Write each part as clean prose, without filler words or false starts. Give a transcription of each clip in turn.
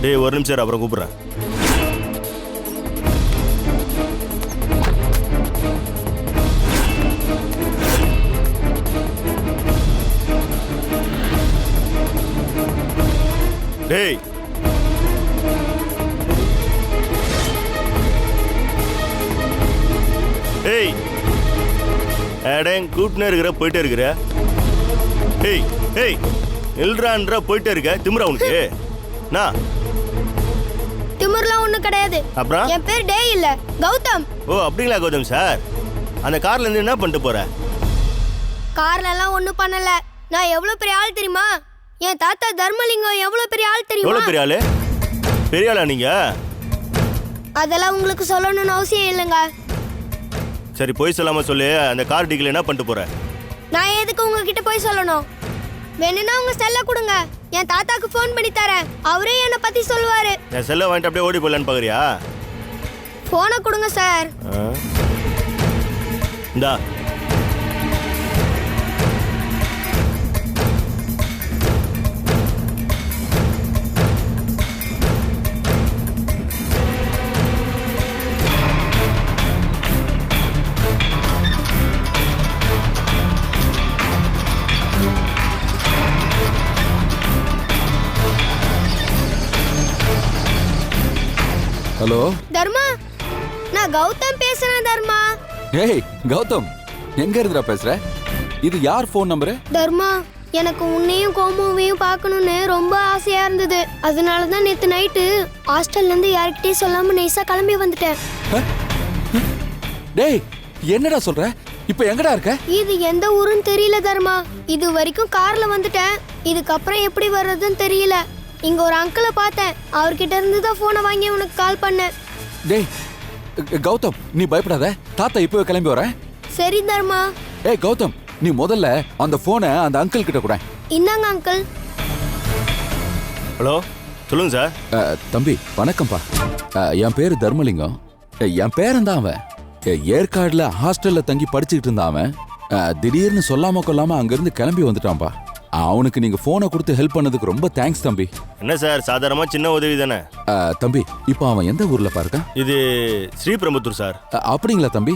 டேய் ஒரு நிமிஷம் அப்புறம் கூப்பிடுறேன். டேய் டேய் அடேங் கூப்பிட்டே இருக்கிற போயிட்டே இருக்கிற. டேய் டேய் நில்றான்ற போயிட்டே இருக்க. திமிரா உனக்கு? நான் திமிர்லாம் ஒண்ணும் கிடையாது. அப்புறம் என் பேர் டே இல்ல கௌதம். ஓ அப்படிங்களா கௌதம் சார்? அந்த கார்ல இருந்து என்ன பண்ணிட்டு போற? கார்ல எல்லாம் ஒண்ணும் பண்ணல. நான் எவ்வளவு பெரிய ஆள் தெரியுமா? என் தாத்தா தர்மலிங்கம் எவ்வளவு பெரிய ஆள் தெரியுமா? எவ்வளவு பெரிய ஆளு? பெரிய ஆளா நீங்க? அதெல்லாம் உங்களுக்கு சொல்லணும்னு அவசியம் இல்லைங்க. சரி போய் சொல்லாம சொல்லு. அந்த கார் டிக்கில என்ன பண்ணிட்டு போற? நான் எதுக்கு உங்ககிட்ட போய் சொல்லணும்? வேணும்னா உங்க செல்ல கொடுங்க, என் தாத்தாக்கு ஃபோன் பண்ணி தரேன். அவரே என்னை பத்தி சொல்லுவாரு. என் செல்லை வாங்கிட்டு அப்படியே ஓடி போயிடலான்னு பாக்குறியா? போனை கொடுங்க சார். இந்தா. ஹலோ தர்மா, நான் கௌதம் பேசுறேன். தர்மா. ஏய் கௌதம், எங்க இருந்துடா பேசுற? இது யார் ஃபோன் நம்பரு? தர்மா, எனக்கு உன்னையும் கோமுவையும் பார்க்கணும்னு ரொம்ப ஆசையா இருந்தது. அதனால தான் நேத்து நைட்டு ஹாஸ்டல்ல இருந்து யார்கிட்டயும் சொல்லாம நைஸா கிளம்பி வந்துட்டேன். டேய் என்னடா சொல்ற? இப்போ எங்கடா இருக்க? இது எந்த ஊருன்னு தெரியல தர்மா. இது வரைக்கும் கார்ல வந்துட்டேன். இதுக்கப்புறம் எப்படி வர்றதுன்னு தெரியல. இங்க ஒரு அங்கிளை பார்த்தேன். அவர்கிட்ட இருந்து தான் போனை வாங்கி உனக்கு கால் பண்ணேன். டேய் கௌதம், நீ பயப்படாத. தாத்தா இப்போ கிளம்பி வரேன். சரி தர்மா. ஏய் கௌதம், நீ முதல்ல அந்த போனை அந்த அங்கிள் கிட்ட கொடு. இந்தாங்க அங்கிள். ஹலோ சொல்லுங்க சார். தம்பி வணக்கம்ப்பா. என் பேரு தர்மலிங்கம். என் பேரன் தான் அவன். ஏற்காடுல ஹாஸ்டல்ல தங்கி படிச்சுக்கிட்டு இருந்தான் அவன். திடீர்னு சொல்லாம கொள்ளாம அங்கிருந்து கிளம்பி வந்துட்டான்ப்பா. அவனுக்கு நீங்க போனை கொடுத்து ஹெல்ப் பண்ணதுக்கு ரொம்ப தேங்க்ஸ் தம்பி. என்ன சார் சாதாரணமா சின்ன உதவி தானே. தம்பி இப்போ அவன் எந்த ஊர்ல பாருக்கான்? இது ஸ்ரீபெரும்புத்தூர் சார். அப்படிங்களா தம்பி?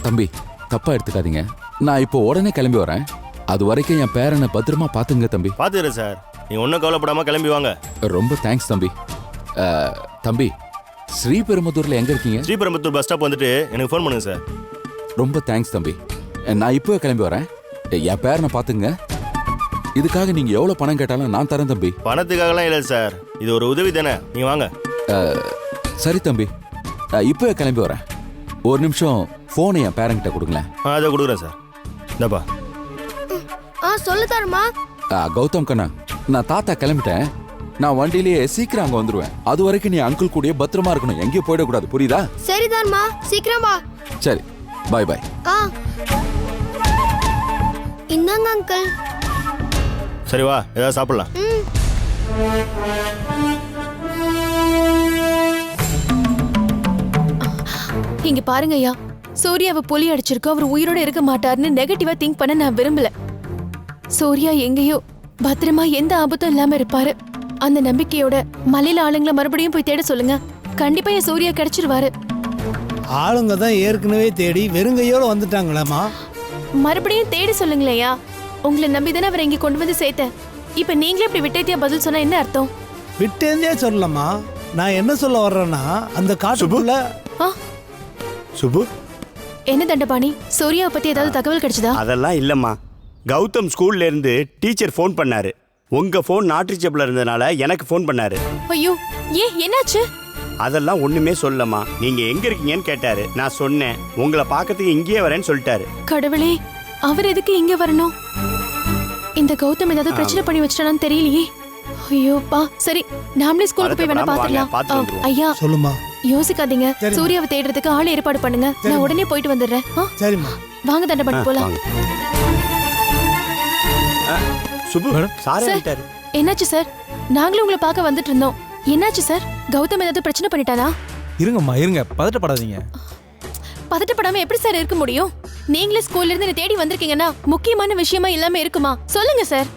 தம்பி தப்பா எடுத்துக்காதீங்க. நான் இப்போ உடனே கிளம்பி வரேன். அது வரைக்கும் என் பேரனை பத்திரமா பாத்துங்க தம்பி. பாத்துக்கிறேன் சார். நீங்க ஒன்னும் கவலைப்படாம கிளம்பி வாங்க. ரொம்ப தேங்க்ஸ் தம்பி. தம்பி ஸ்ரீபெரும்புத்தூர்ல எங்க இருக்கீங்க? ஸ்ரீபெரும்புத்தூர் பஸ் ஸ்டாப் வந்துட்டு எனக்கு ஃபோன் பண்ணுங்க சார். ரொம்ப தேங்க்ஸ் தம்பி. நான் இப்போ கிளம்பி வரேன். என் பேரனை பாத்துங்க. இதுக்காக நீங்க எவ்வளவு பணம் கேட்டாலும் நான் தரேன் தம்பி. பணத்துக்காகலாம் இல்லை சார், இது ஒரு உதவி தானே. நீங்க வாங்க. சரி தம்பி, இப்போ கிளம்பி வரேன். ஒரு நிமிஷம் போனை என் பேரங்கிட்ட கொடுங்களேன். அதை கொடுக்குறேன் சார். இந்தப்பா. சொல்லு தர்மா. கௌதம் கண்ணா, நான் தாத்தா கிளம்பிட்டேன். நான் வண்டியிலேயே சீக்கிரம் அங்க வந்துருவேன். அது வரைக்கும் நீ அங்கிள் கூடயே பத்திரமா இருக்கணும். எங்கேயும் போயிடக்கூடாது, புரியுதா? சரி தர்மா, சீக்கிரம் வா. சரி, பாய் பாய். இந்தாங்க அங்கிள். சரி வா, ஏதாவது சாப்பிடலாம். இங்க பாருங்க ஐயா, சூர்யாவை புலி அடிச்சிருக்கோம், அவர் உயிரோட இருக்க மாட்டாருன்னு நெகட்டிவா திங்க் பண்ண நான் விரும்பல. சூர்யா எங்கேயோ பத்திரமா எந்த ஆபத்தும் இல்லாம இருப்பாரு. அந்த நம்பிக்கையோட மலையில ஆளுங்களை மறுபடியும் போய் தேட சொல்லுங்க. கண்டிப்பா என் சூர்யா கிடைச்சிருவாரு. ஆளுங்க தான் ஏற்கனவே தேடி வெறுங்கையோட வந்துட்டாங்களேம்மா. மறுபடியும் தேடி சொல்லுங்களேயா. உங்களை நம்பிதானே அவரை இங்க கொண்டு வந்து சேர்த்தேன். இப்ப நீங்களே இப்படி விட்டேத்தியா பதில் சொன்னா என்ன அர்த்தம்? விட்டேந்தே சொல்லலாமா. நான் என்ன சொல்ல வர்றேன்னா, அந்த காட்டுக்குள்ள சுபு. என்ன தண்டபாணி, சூர்யாவை பத்தி ஏதாவது தகவல் கிடைச்சதா? அதெல்லாம் இல்லம்மா. கௌதம் ஸ்கூல்ல இருந்து டீச்சர் ஃபோன் பண்ணாரு. உங்க ஃபோன் நாட் ரீச்சபிள் இருந்தனால எனக்கு ஃபோன் பண்ணாரு. ஐயோ, ஏன் என்னாச்சு? அதெல்லாம் ஒண்ணுமே சொல்லம்மா. நீங்க எங்க இருக்கீங்கன்னு கேட்டாரு. நான் சொன்னேன் உங்களை பார்க்கறதுக்கு இங்கேயே வரேன்னு சொல்லிட்டாரு. கடவுளே, அவர் எதுக்கு இங்க வரணும்? இந்த கௌதம் ஏதாவது பிரச்சனை பண்ணி வச்சிட்டானு தெரியலையே. ஐயோப்பா. சரி, நாமளே ஸ்கூலுக்கு போய் வேணா பாத்துக்கலாம். ஐயா சொல்லுமா. யோசிக்காதீங்க. சூர்யாவை தேடுறதுக்கு ஆள் ஏற்பாடு பண்ணுங்க. நான் உடனே போயிட்டு வந்துடுறேன். சரிம்மா. வாங்க தண்டபாணி போலாம். சுபு சார் ஆயிட்டாரு. என்னாச்சு சார்? நாங்களும் உங்களை பார்க்க வந்துட்டு இருந்தோம். என்னாச்சு சார்? கௌதம் ஏதாவது பிரச்சனை பண்ணிட்டானா? இருங்கம்மா இருங்க, பதட்டப்படாதீங்க. பதட்டப்படாம எப்படி சார் இருக்க முடியும்? நீங்களே ஸ்கூல்ல இருந்து தேடி வந்திருக்கீங்கன்னா முக்கியமான விஷயமா இல்லாம இருக்குமா? சொல்லுங்க சார்.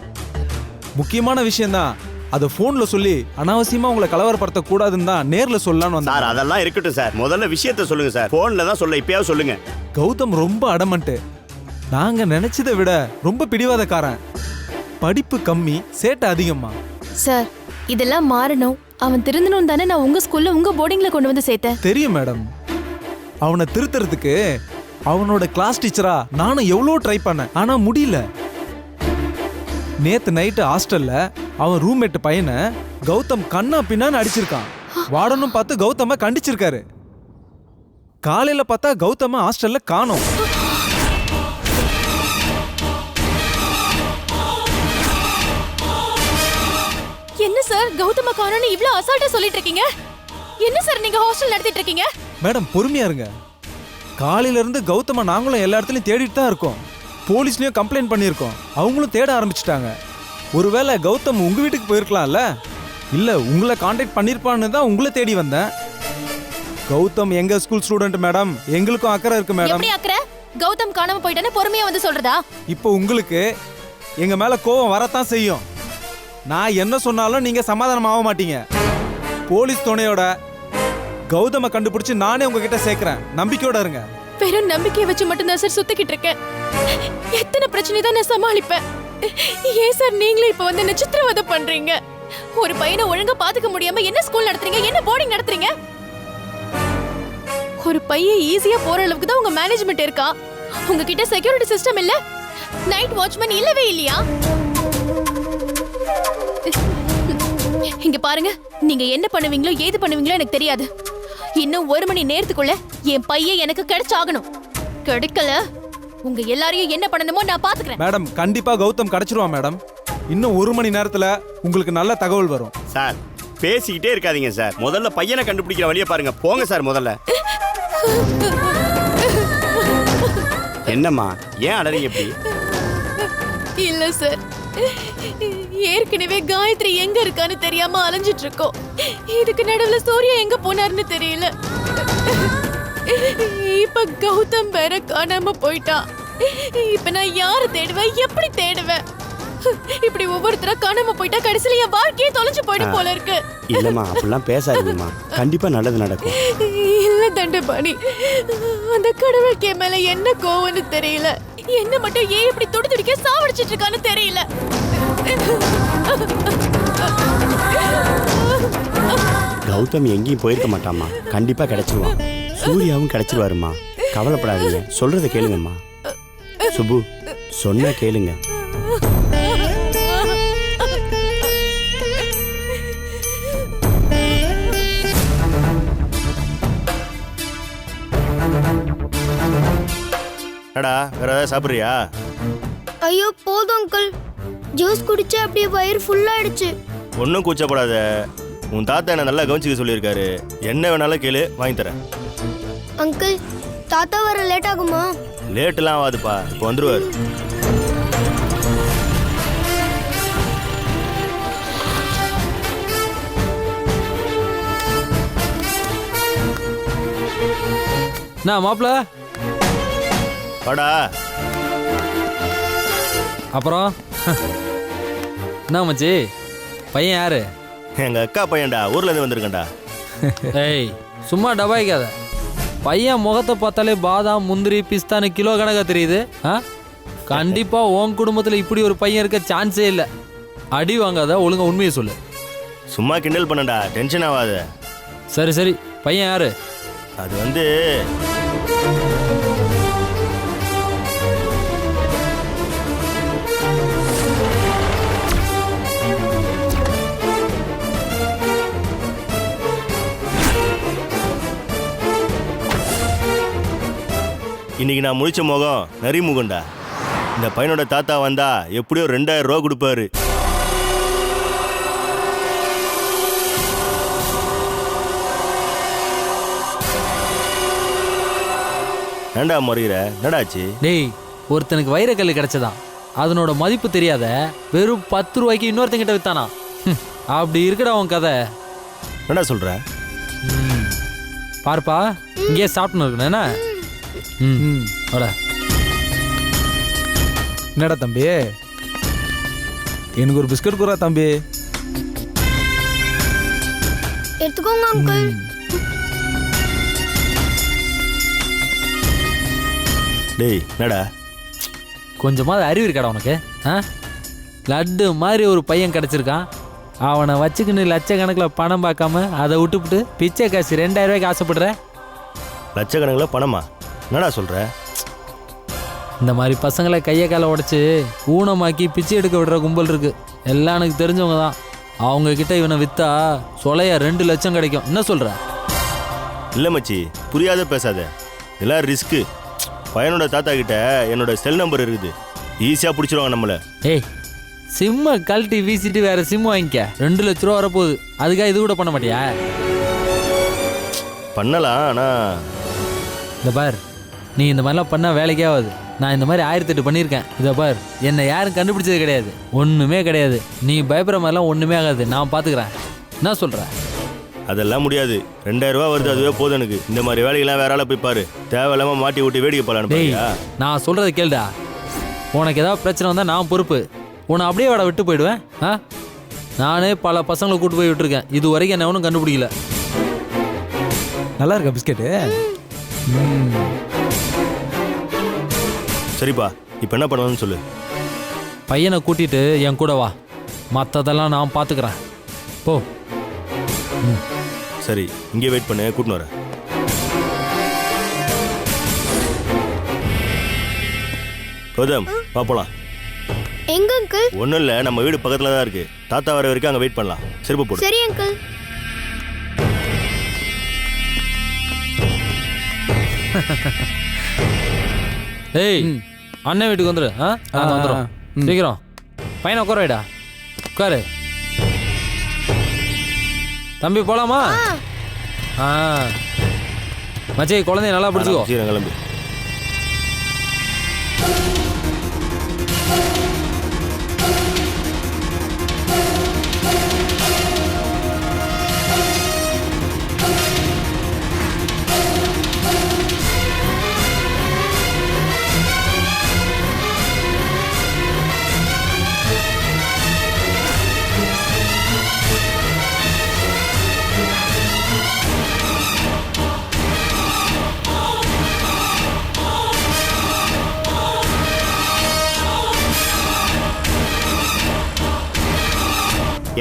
முக்கியமான விஷயம் தான். அதை ஃபோன்ல சொல்லி அனாவசியமா உங்களை கலவரப்படுத்த கூடாதுன்னு தான் நேர்ல சொல்லலாம்னு வந்தேன். சார் அதெல்லாம் இருக்கட்டும் சார், முதல்ல விஷயத்த சொல்லுங்க சார். போன்ல தான் சொல்ல, இப்பயாவது சொல்லுங்க. கௌதம் ரொம்ப அடமன்ட்டு. நாங்க நினைச்சதை விட ரொம்ப பிடிவாதக்காரன். படிப்பு கம்மி, சேட்டை அதிகமா. சார் இதெல்லாம் மாறணும், அவன் திருந்தணும் தானே நான் உங்க ஸ்கூல்ல உங்க போர்டிங்ல கொண்டு வந்து சேர்த்தேன். தெரியும் மேடம். அவனை திருத்துறதுக்கு அவனோட கிளாஸ் டீச்சரா நானும் எவ்வளோ ட்ரை பண்ணேன், ஆனா முடியல. நேத்து நைட்டு ஹாஸ்டல்ல அவன் ரூம்மேட் பையனை கௌதம் கண்ணா பின்னான்னு அடிச்சிருக்கான். வார்டனும் பார்த்து கௌதம கண்டிச்சிருக்காரு. காலையில பார்த்தா கௌதம ஹாஸ்டல்ல காணோம். என்ன சார் கௌதம காணோன்னு இவ்ளோ அசால்ட்டா சொல்லிட்டு இருக்கீங்க? என்ன சார் நீங்க ஹாஸ்டல் நடத்திட்டு இருக்கீங்க? மேடம் பொறுமையா இருங்க. காலையில இருந்து கௌதம நாங்களும் எல்லா இடத்துலயும் தேடிட்டு தான் இருக்கோம். போலீஸ்லயும் கம்ப்ளைண்ட் பண்ணியிருக்கோம், அவங்களும் தேட ஆரம்பிச்சிட்டாங்க. ஒருவேளை கௌதம் உங்க வீட்டுக்கு போயிருக்கலாம்ல, இல்ல உங்களை கான்டாக்ட் பண்ணிருப்பான்னு தான் உங்களை தேடி வந்தேன். கௌதம் எங்க ஸ்கூல் ஸ்டூடெண்ட் மேடம், எங்களுக்கும் அக்கறை இருக்கு மேடம். எப்படி அக்கறை? கௌதம் காணாம போயிட்டானே பொறுமையா வந்து சொல்றதா? இப்போ உங்களுக்கு எங்க மேல கோவம் வரத்தான் செய்யும். நான் என்ன சொன்னாலும் நீங்க சமாதானம் ஆக மாட்டீங்க. போலீஸ் துணையோட கௌதம கண்டுபிடிச்சு நானே உங்ககிட்ட சேர்க்கிறேன், நம்பிக்கையோட இருங்க. வெறும் நம்பிக்கையை வச்சு மட்டும்தான் சார் சுத்திக்கிட்டு இருக்கேன். எத்தனை பிரச்சனை தான் நான் சமாளிப்பேன். ஏன் சார் நீங்களே இப்ப வந்து என்ன சித்திரவதை பண்றீங்க? ஒரு பையனை ஒழுங்கா பாத்துக்க முடியாம என்ன ஸ்கூல் நடத்துறீங்க, என்ன போர்டிங் நடத்துறீங்க? ஒரு பையன் ஈஸியா போற அளவுக்கு தான் உங்க மேனேஜ்மெண்ட் இருக்கா? உங்ககிட்ட செக்யூரிட்டி சிஸ்டம் இல்ல, நைட் வாட்ச்மேன் இல்லவே இல்லையா? இங்க பாருங்க, நீங்க என்ன பண்ணுவீங்களோ ஏது பண்ணுவீங்களோ எனக்கு தெரியாது. இன்னும் 1 மணி நேரத்துக்குள்ள என் பையன் எனக்கு கிடைச்சாகணும். கிடைக்கல உங்க எல்லாரையும் என்ன பண்ணணுமோ நான் பாத்துக்கிறேன். மேடம் கண்டிப்பா கௌதம் கிடைச்சிருவான் மேடம். இன்னும் 1 மணி நேரத்துல உங்களுக்கு நல்ல தகவல் வரும். சார் பேசிக்கிட்டே இருக்காதீங்க சார், முதல்ல பையனை கண்டுபிடிக்கிற வழியை பாருங்க. போங்க சார் முதல்ல. என்னம்மா ஏன் அலறீங்க இப்படி? இல்ல சார், ஏற்கனவே காயத்ரி எங்க இருக்கான்னு தெரியாம அலைஞ்சிட்டு இருக்கோம். இதுக்கு நடுவுல சூர்யா எங்க போனாருன்னு தெரியல. இப்ப கௌதம் வேற காணாம போயிட்டான். இப்ப நான் யாரை தேடுவேன், எப்படி தேடுவேன்? இப்படி ஒவ்வொருத்தரா காணாம போயிட்டா கடைசியில என் வாழ்க்கையே தொலைஞ்சு போயிடும் போல இருக்கு. இல்லம்மா அப்படிலாம் பேசாதீங்கம்மா, கண்டிப்பா நல்லது நடக்கும். இல்ல தண்டபாணி, அந்த கடவுளுக்கு என் மேல என்ன கோவம்னு தெரியல. என்ன மட்டும் ஏன் இப்படி துடி துடிக்க சாவடிச்சிட்டு இருக்கான்னு தெரியல. கௌதம் எங்கேயும் போயிருக்க மாட்டாம்மா, கண்டிப்பா கிடைச்சிருவான். சூர்யாவும் கிடைச்சிருவாருமா, கவலைப்படாதீங்க. சொல்றதை கேளுங்கம்மா. சுபு சொன்னா கேளுங்க. என்னடா வேற ஏதாவது சாப்பிட்றியா? ஐயோ போதும் அங்கிள், ஜூஸ் குடிச்சு அப்படியே வயிறு ஃபுல்லாயிடுச்சு. ஒன்றும் கூச்சப்படாத. உன் தாத்தா என்ன நல்லா கவனிச்சுக்க சொல்லியிருக்காரு. என்ன வேணாலும் கேளு, வாங்கி தரேன். அங்கிள் தாத்தா வர லேட் ஆகுமா? லேட்டெல்லாம் ஆகாதுப்பா, இப்போ வந்துருவாரு. நான் மாப்பிள வாடா. அப்புறம் என்ன மச்சி, பையன் யாரு? எங்க அக்கா பையன்டா, ஊர்ல இருந்து வந்திருக்கேன்டா. ஏய் சும்மா டபாய்க்காத. பையன் முகத்தை பார்த்தாலே பாதாம் முந்திரி பிஸ்தானு கிலோ கணக்கா தெரியுது. கண்டிப்பா உன் குடும்பத்துல இப்படி ஒரு பையன் இருக்க சான்ஸே இல்லை. அடி வாங்காத, ஒழுங்கா உண்மையை சொல்லு. சும்மா கிண்டல் பண்ணடா, டென்ஷன் ஆகாத. சரி சரி, பையன் யாரு? அது வந்து இன்னைக்கு நான் முழிச்ச முகம் நரி முகம்டா. இந்த பையனோட தாத்தா வந்தா எப்படியோ 2000 ரூபா கொடுப்பாரு. ஏண்டா மறிகிற, என்னடாச்சு? டேய், ஒருத்தனுக்கு வைரக்கல் கிடைச்சதான், அதனோட மதிப்பு தெரியாத வெறும் 10 ரூபாய்க்கு இன்னொருத்தங்கிட்ட வித்தானா? அப்படி இருக்கடா உன் கதை. என்னடா சொல்ற? பார்ப்பா, இங்கேயே சாப்பிட்டுன்னு இருக்கணும் என்ன? என்னடா தம்பி, எனக்கு ஒரு பிஸ்கட் குறா தம்பி. எடுத்துக்கோங்க அங்கிள். டேய் என்னடா கொஞ்சமாவது அறிவு இருக்காடா உனக்கு? லட்டு மாதிரி ஒரு பையன் கிடச்சிருக்கான். அவனை வச்சுக்கின்னு லட்சக்கணக்கில் பணம் பார்க்காம அதை விட்டுவிட்டு பிச்சை காசு 2000 ரூபாய்க்கு ஆசைப்படுற. லட்சக்கணக்கில் பணமா? என்னடா சொல்ற? இந்த மாதிரி பசங்களை கையை காலை உடச்சி ஊனமாக்கி பிச்சை எடுக்க விடுற கும்பல் இருக்கு. எல்லாம் எனக்கு தெரிஞ்சவங்க தான். அவங்க கிட்ட இவனை விற்றா சொலையா 2 லட்சம் கிடைக்கும். என்ன சொல்கிற? இல்லை மச்சி, புரியாத பேசாத. எல்லாம் ரிஸ்க்கு. பையனோட தாத்தா கிட்ட என்னோட செல் நம்பர் இருக்குது. ஈஸியாக பிடிச்சிருவாங்க நம்மளை. ஏய், சிம்மை கழட்டி வீசிட்டு வேற சிம் வாங்கிக்க. 2 லட்ச ரூபா வரப்போகுது. அதுக்காக இது கூட பண்ண மாட்டியா? பண்ணலாம், ஆனால் இந்த பார், நீ இந்த மாதிரிலாம் பண்ணால் வேலைக்கே ஆகாது. நான் இந்த மாதிரி 1008 பண்ணியிருக்கேன். இதை பார், என்னை யாரும் கண்டுபிடிச்சது கிடையாது. ஒன்றுமே கிடையாது. நீ பயப்படுற மாதிரிலாம் ஒன்றுமே ஆகாது. நான் பார்த்துக்கிறேன். என்ன சொல்கிற? அதெல்லாம் முடியாது. 2000 ரூபா வருது, அதுவே போதும் எனக்கு. இந்த மாதிரி வேலைக்கெல்லாம் வேற ஆளை போய் பாரு. தேவையில்லாமல் மாட்டி விட்டு வேடிக்கை போகலான்னு டேய், பாரியா? நான் சொல்கிறத கேளுடா. உனக்கு ஏதாவது பிரச்சனை வந்தால் நான் பொறுப்பு. உன்னை அப்படியே வாட விட்டு போயிடுவேன். நானே பல பசங்களை கூட்டு போய் விட்டுருக்கேன். இது வரைக்கும் என்ன ஒன்றும் கண்டுபிடிக்கல. நல்லா இருக்கா பிஸ்கெட்டு? சரிப்பா, இப்போ என்ன பண்ணணும்னு சொல்லு. பையனை கூட்டிட்டு என் கூட வா. மற்றதெல்லாம் நான் பார்த்துக்கிறேன். போ. சரி, இங்கே வெயிட் பண்ணு, கூட்டின்னு வரேன். கௌதம், பார்ப்போலாம். எங்க அங்கிள்? ஒன்றும் இல்லை, நம்ம வீடு பக்கத்தில் தான் இருக்கு. தாத்தா வர வரைக்கும் அங்கே வெயிட் பண்ணலாம். செருப்பு போடு. சரி அங்கிள். ஏய், அண்ணன் வீட்டுக்கு வந்துரு. வந்துடும். சீக்கிரம் பையனை உட்கார வைடா. உட்காரு தம்பி, போலாமா? மச்சி, குழந்தைய நல்லா பிடிச்சிக்கோ. சீக்கிரம் கிளம்பு.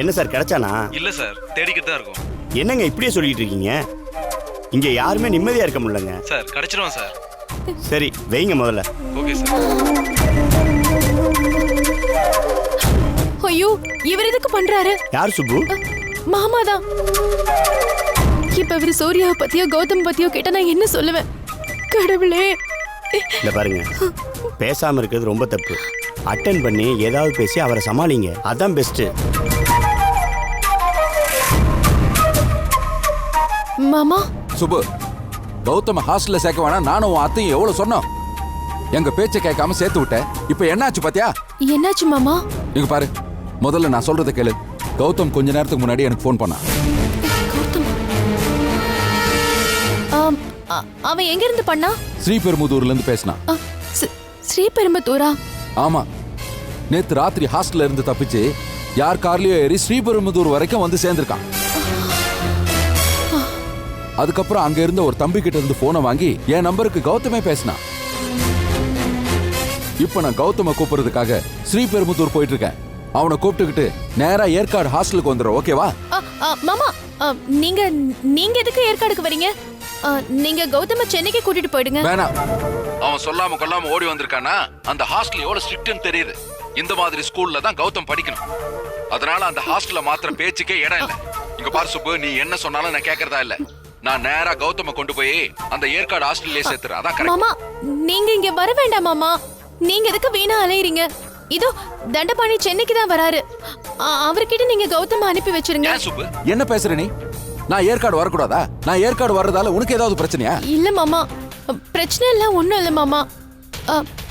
என்ன சார் கிடைச்சானா? இல்ல சார், தேடிக்கிட்டு தான் இருக்கோம். என்னங்க இப்படியே சொல்லிட்டு இருக்கீங்க? இங்க யாருமே நிம்மதியா இருக்க முடியலங்க. சார் கிடைச்சிருவோம் சார். சரி வைங்க முதல்ல. Okay sir. ஐயோ, இவர் எதுக்கு பண்றாரு? யார் சுப்பு? மாமா தான். இப்ப இவர் சூர்யாவை பத்தியோ கௌதம் பத்தியோ கேட்டா நான் என்ன சொல்லுவேன்? கடவுளே. இல்ல பாருங்க, பேசாம இருக்கிறது ரொம்ப தப்பு. அட்டன் பண்ணி ஏதாவது பேசி அவரை சமாளிங்க. அதான் பெஸ்ட். மாமா, சுபு, கௌதம ஹாஸ்டல்ல சேர்க்க வேணாம். நானும் உன் அத்தையும் எவ்வளவு சொன்னோம். எங்க பேச்சை கேட்காம சேர்த்து விட்டேன். இப்ப என்னாச்சு பாத்தியா? என்னாச்சு மாமா? இங்க பாரு, முதல்ல நான் சொல்றத கேளு. கௌதம் கொஞ்ச நேரத்துக்கு முன்னாடி எனக்கு ஃபோன் பண்ணான். கௌதம் அவன் எங்க இருந்து பண்ணா? ஸ்ரீபெரும்புதூர்ல இருந்து பேசினான். ஸ்ரீபெரும்புதூரா? ஆமா, நேத்து ராத்திரி ஹாஸ்டல்ல இருந்து தப்பிச்சு யார் கார்லயோ ஏறி ஸ்ரீபெரும்புதூர் வரைக்கும் வந்து சேர்ந்திருக்கான். அதுக்கப்புறம் அங்க இருந்த ஒரு தம்பி கிட்ட இருந்து போனை வாங்கி என் நம்பருக்கு கௌதமே பேசினான். இப்ப நான் கௌதம கூப்பிடுறதுக்காக ஸ்ரீபெரும்புதூர் போயிட்டு இருக்கேன். அவனை கூப்பிட்டுக்கிட்டு நேரா ஏற்காடு ஹாஸ்டலுக்கு வந்துடும். ஓகேவா? மாமா, நீங்க நீங்க எதுக்கு ஏற்காடுக்கு வரீங்க? நீங்க கௌதம சென்னைக்கு கூட்டிட்டு போயிடுங்க. வேணாம், அவன் சொல்லாம கொல்லாம ஓடி வந்திருக்கானா? அந்த ஹாஸ்டல் எவ்வளவு ஸ்ட்ரிக்ட்னு தெரியுது. இந்த மாதிரி ஸ்கூல்ல தான் கௌதம் படிக்கணும். அதனால அந்த ஹாஸ்டல்ல மாத்திர பேச்சுக்கே இடம் இல்ல. இங்க பாரு சுப்பு, நீ என்ன சொன்னாலும் நான் கேக்குறதா இல்ல. நான் நேரா கௌதம கொண்டு போய் அந்த ஏற்காடு ஹாஸ்டல்லே சேர்த்துறேன். அதான் கரெக்ட். மாமா, நீங்க இங்க வர வேண்டாம் மாமா. நீங்க எதுக்கு வீணா அலையறீங்க? இதோ தண்டபாணி சென்னைக்கு தான் வராரு. அவர்கிட்ட நீங்க கௌதம அனுப்பி வச்சிருங்க. ஏன் சுப்பு என்ன பேசுற நீ? நான் ஏற்காடு வரக்கூடாதா? நான் ஏற்காடு வர்றதால உனக்கு ஏதாவது பிரச்சனையா? இல்ல மாமா, பிரச்சனை இல்ல, ஒண்ணும் இல்ல மாமா.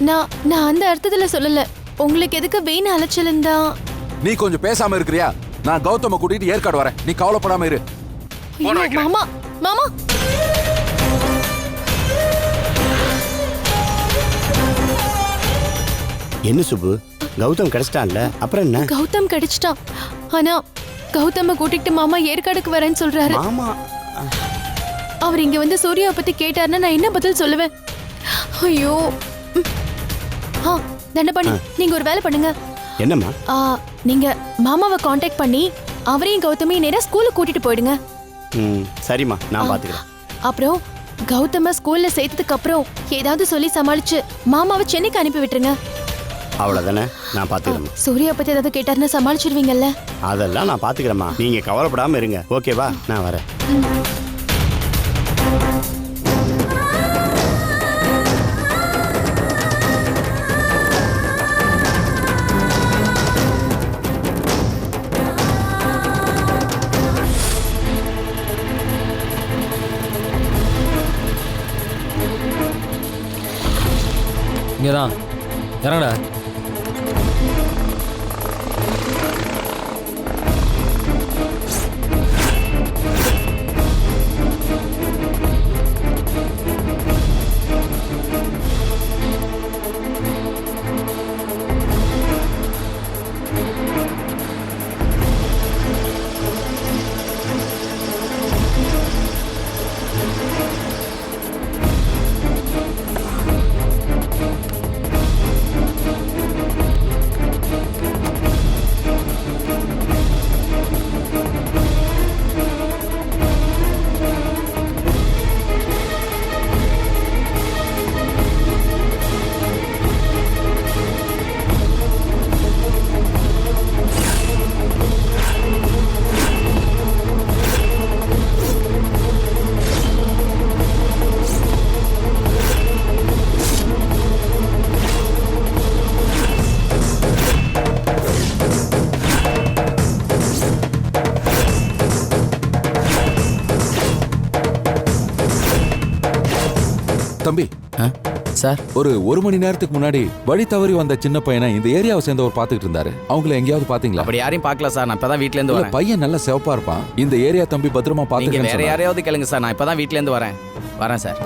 நான் அந்த அர்த்தத்துல சொல்லல. உங்களுக்கு எதுக்கு வீணா அலைச்சல் தான். நீ கொஞ்சம் பேசாம இருக்கிறியா? நான் கௌதம கூட்டிட்டு ஏற்காடு வரேன். நீ கவலைப்படாம இரு. மாமா, மாமா. என்ன சுப்பு, கௌதம் கிடைச்சிட்டான்ல, அப்புறம் என்ன? கௌதம் கிடைச்சிட்டான். ஆனா கௌதம கூட்டிட்டு மாமா ஏற்காடுக்கு வரேன்னு சொல்றாரு. மாமா அவர் இங்க வந்து சூர்யாவை பத்தி கேட்டாருன்னா நான் என்ன பதில் சொல்லுவேன்? ஐயோ. தண்டபாணி, நீங்க ஒரு வேலை பண்ணுங்க. என்னம்மா? நீங்க மாமாவை காண்டாக்ட் பண்ணி அவரையும் கௌதமையும் நேரா ஸ்கூலுக்கு கூட்டிட்டு போயிடுங்க. சரிம்மா, நான் பாத்துக்கிறேன். அப்புறம் கௌதம ஸ்கூல்ல சேர்த்ததுக்கு அப்புறம் ஏதாவது சொல்லி சமாளிச்சு மாமாவை சென்னைக்கு அனுப்பி விட்டுருங்க. அவ்வளவுதானே, நான் பாத்துக்கிறேன். சூர்யா பத்தி ஏதாவது கேட்டாருன்னா சமாளிச்சிருவீங்கல்ல? அதெல்லாம் நான் பாத்துக்கிறேம்மா, நீங்க கவலைப்படாம இருங்க. ஓகேவா? நான் வரேன். இங்கதான் இறங்கடா. தம்பி சார், ஒரு மணி நேரத்துக்கு முன்னாடி வழி தவறி வந்த சின்ன பையனை இந்த ஏரியாவை சேர்ந்தவர் பாத்துக்கிட்டு இருந்தாரு. அவங்கள எங்கேயாவது பாத்தீங்களா? அப்படி யாரையும் பார்க்கல சார். நான் இப்பதான் வீட்ல இருந்து வரேன். பையன் நல்ல சிவப்பா இருப்பான். இந்த ஏரியா தம்பி பத்திரமா நீங்க பாத்துக்கிறேன்னு வேற சொன்னாரு. யாரையாவது கேளுங்க சார். நான் இப்பதான் வீட்ல இருந்து வரேன் சார்.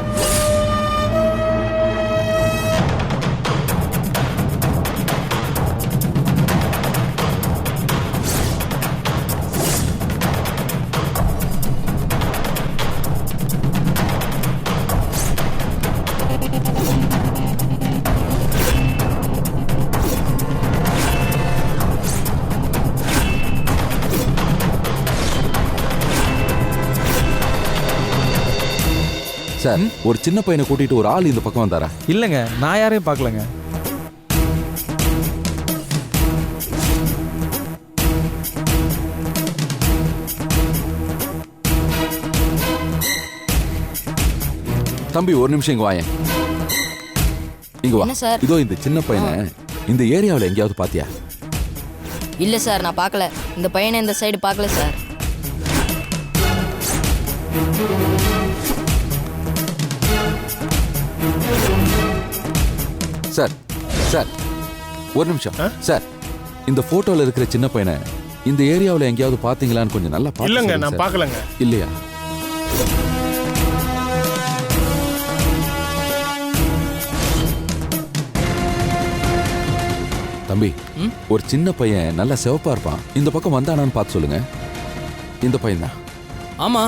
சார், ஒரு சின்ன பையனை கூட்டிட்டு ஒரு ஆள் இந்த பக்கம் வந்தாரா? இல்லைங்க, நான் யாரையும் பார்க்கலங்க. தம்பி ஒரு நிமிஷம் இங்க வாயேன். இங்க வா. என்ன சார்? இதோ இந்த சின்ன பையனை இந்த ஏரியாவில் எங்கேயாவது பாத்தியா? இல்ல சார், நான் பார்க்கல. இந்த பையனை இந்த சைடு பார்க்கல சார். சார் சார் ஒரு நிமிஷம் சார், இந்த போட்டோல இருக்கிற சின்ன பையனை இந்த ஏரியாவில் எங்கேயாவது பாத்தீங்களான்னு கொஞ்சம் நல்லா பாத்து இல்லங்க, சொல்லுங்க நான் சார். பார்க்கலங்க. இல்லையா? தம்பி, ஒரு சின்ன பையன் நல்ல சிவப்பா இருப்பான். இந்த பக்கம் வந்தானான்னு பார்த்து சொல்லுங்க. இந்த பையன் தான். ஆமா,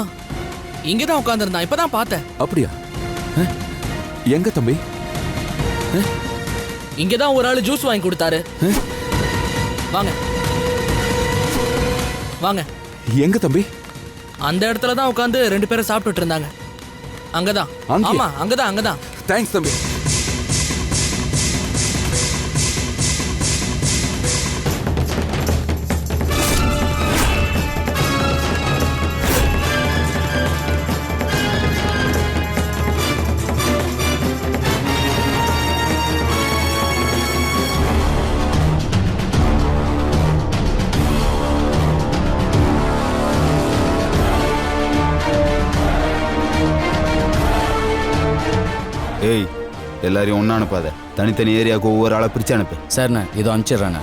இங்கதான் உட்கார்ந்திருந்தான். இப்பதான் பார்த்தேன். அப்படியா? எங்க தம்பி? இங்கதான் ஒரு ஆளு ஜூஸ் வாங்கி கொடுத்தாரு. வாங்க வாங்க. எங்க தம்பி? அந்த இடத்துல தான் உட்கார்ந்து 2 பேரும் சாப்பிட்டுட்டு இருந்தாங்க. அங்கதான். ஆமா, அங்கதான். தேங்க்ஸ் தம்பி. ஏய், எல்லாரையும் ஒன்றா அனுப்பாத. தனித்தனி ஏரியாவுக்கு ஒவ்வொரு ஆளை பிரித்து அனுப்பு. சரிண்ணா, இதோ அனுப்பிச்சிடுறேண்ணா.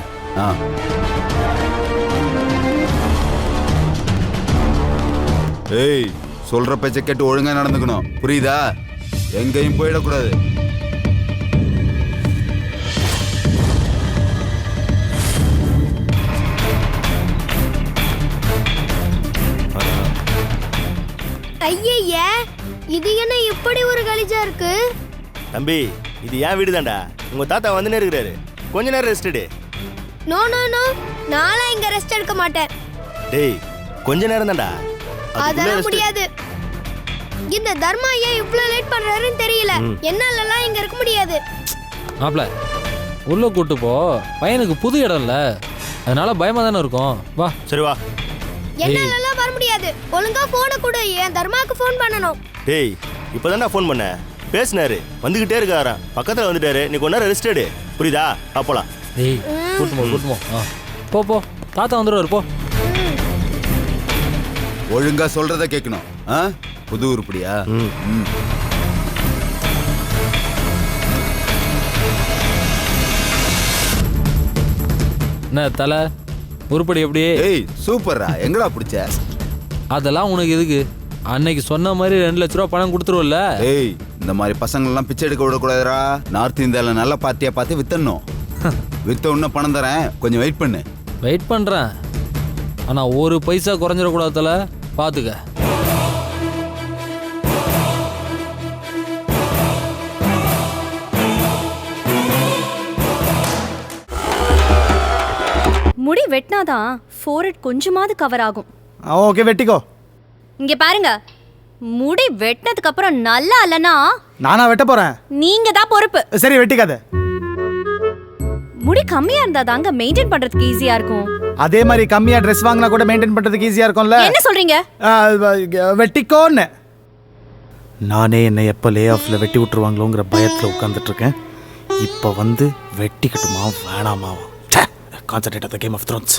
ஏய், சொல்கிற பேச்சை கேட்டு ஒழுங்காக நடந்துக்கணும், புரியுதா? எங்கேயும் போயிடக்கூடாது. ஐயய்ய, இது என்ன இப்படி ஒரு கலிஜா இருக்கு? தம்பி இது ஏன் வீடு தான்டா. உங்க தாத்தா வந்துனே இருக்கிறாரு. கொஞ்ச நேரம் ரெஸ்ட் எடு. நோ நோ நோ, நான்லாம் இங்க ரெஸ்ட் எடுக்க மாட்டேன். டேய் கொஞ்ச நேரம் தான்டா. அதெல்லாம் முடியாது. இந்த தர்மா ஏன் இவ்வளவு லேட் பண்றாருன்னு தெரியல. என்னாலலாம் இங்க இருக்க முடியாது. மாப்ள உள்ள கூட்டு போ. பையனுக்கு புது இடம்ல, அதனால பயமா தானே இருக்கும். வா. சரி வா. என்னாலலாம் வர முடியாது. ஒழுங்கா போனை கொடு, என் தர்மாக்கு ஃபோன் பண்ணணும். டேய் இப்போதான்டா ஃபோன் பண்ண. பேசினாரு, வந்துகிட்டே இருக்காராம். பக்கத்துல வந்துட்டாரு. நீ கொஞ்ச நேரம் ரெஸ்ட் எடு, புரியுதா? போலாம். டேய் கூட்டுமோ. போ போ, தாத்தா வந்துடுவாரு. போ. ஒழுங்கா சொல்றத கேட்கணும். புது உருப்படியா? என்ன தலை உருப்படி எப்படி? ஏய் சூப்பர்ரா. எங்கடா பிடிச்ச? அதெல்லாம் உனக்கு எதுக்கு? அன்னைக்கு சொன்ன மாதிரி 2 லட்ச ரூபா பணம் கொடுத்துருவல்ல. ஏய் இந்த மாதிரி பசங்களெல்லாம் பிச்சை எடுக்க விடக்கூடாதுடா. நார்த் இந்தியாவில் நல்ல பார்ட்டியா பார்த்து வித்தணும். வித்த உடனே பணம் தரேன், கொஞ்சம் வெயிட் பண்ணு. வெயிட் பண்றேன், ஆனா ஒரு பைசா குறைஞ்சிடக்கூடாது தல, பாத்துக்க. முடி வெட்டினாதான் ஃபோர்ஹெட் கொஞ்சமாவது கவர் ஆகும். ஓகே வெட்டிக்கோ. இங்க பாருங்க, முடி வெட்டினதுக்கு அப்புறம் நல்லா இல்லனா நானா வெட்ட போறேன். நீங்க தான் பொறுப்பு. சரி வெட்டிக்காத. முடி கம்மியா இருந்தா தாங்க மெயின்டைன் பண்றதுக்கு ஈஸியா இருக்கும். அதே மாதிரி கம்மியா Dress வாங்கினா கூட மெயின்டைன் பண்றதுக்கு ஈஸியா இருக்கும்ல. என்ன சொல்றீங்க? வெட்டிக்கோன்னு. நானே என்னை எப்போ லே ஆஃப்ல வெட்டி விட்டுருவாங்களோங்கிற பயத்தில் உட்காந்துட்டு இருக்கேன். இப்போ வந்து வெட்டிக்கட்டுமா வேணாமா? Concentrate on the Game of Thrones.